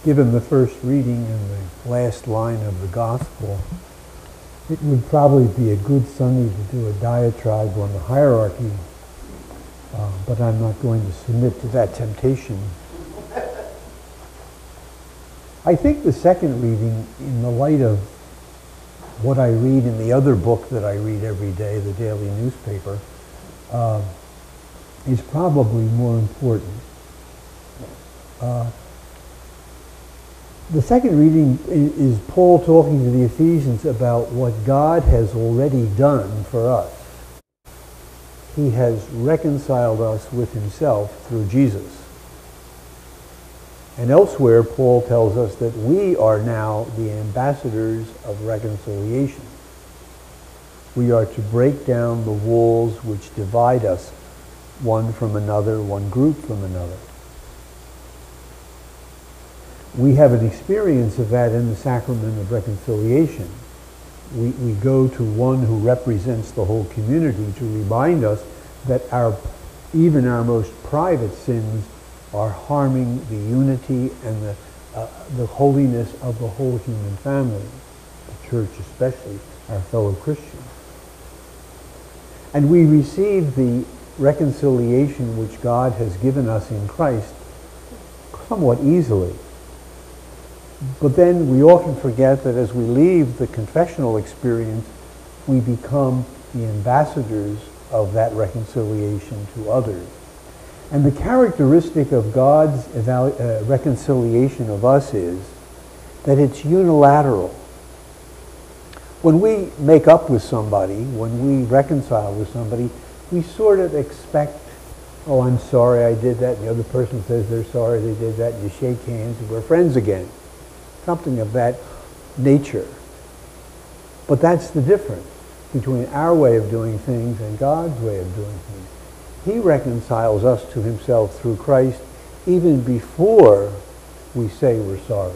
given the first reading and the last line of the gospel, it would probably be a good Sunday to do a diatribe on the hierarchy, but I'm not going to submit to that temptation. I think the second reading, in the light of what I read in the other book that I read every day, the daily newspaper, is probably more important. The second reading is Paul talking to the Ephesians about what God has already done for us. He has reconciled us with himself through Jesus. And elsewhere, Paul tells us that we are now the ambassadors of reconciliation. We are to break down the walls which divide us, one from another, one group from another. We have an experience of that in the sacrament of reconciliation. We go to one who represents the whole community to remind us that even our most private sins are harming the unity and the holiness of the whole human family, the church especially, our fellow Christians. And we receive the reconciliation which God has given us in Christ somewhat easily. But then we often forget that as we leave the confessional experience, we become the ambassadors of that reconciliation to others. And the characteristic of God's reconciliation of us is that it's unilateral. When we make up with somebody, when we reconcile with somebody, we sort of expect, oh, I'm sorry I did that, and the other person says they're sorry they did that, and you shake hands, and we're friends again. Something of that nature. But that's the difference between our way of doing things and God's way of doing things. He reconciles us to himself through Christ even before we say we're sorry.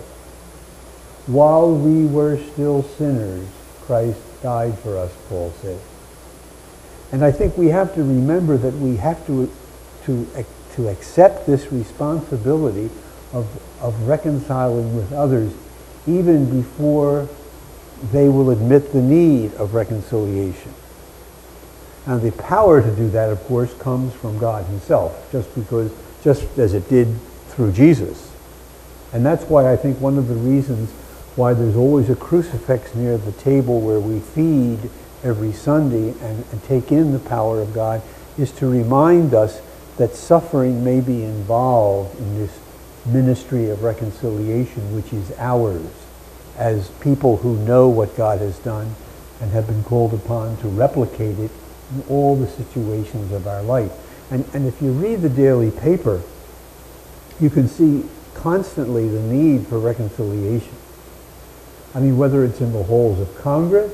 While we were still sinners, Christ died for us, Paul said. And I think we have to remember that we have to accept this responsibility of reconciling with others even before they will admit the need of reconciliation. And the power to do that, of course, comes from God himself, just as it did through Jesus. And that's why I think one of the reasons why there's always a crucifix near the table where we feed every Sunday and take in the power of God is to remind us that suffering may be involved in this ministry of reconciliation, which is ours as people who know what God has done and have been called upon to replicate it in all the situations of our life. And if you read the daily paper, you can see constantly the need for reconciliation. I mean, whether it's in the halls of Congress,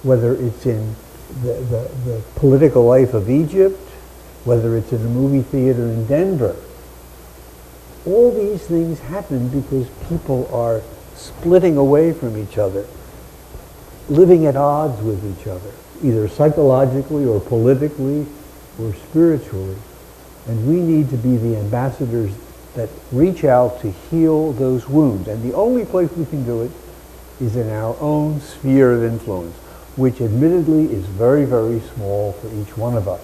whether it's in the political life of Egypt, whether it's in a movie theater in Denver, all these things happen because people are splitting away from each other, living at odds with each other, either psychologically or politically or spiritually. And we need to be the ambassadors that reach out to heal those wounds. And the only place we can do it is in our own sphere of influence, which admittedly is very, very small for each one of us.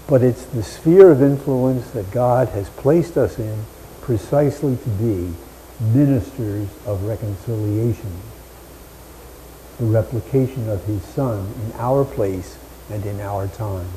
But it's the sphere of influence that God has placed us in precisely to be ministers of reconciliation, the replication of his Son in our place and in our time.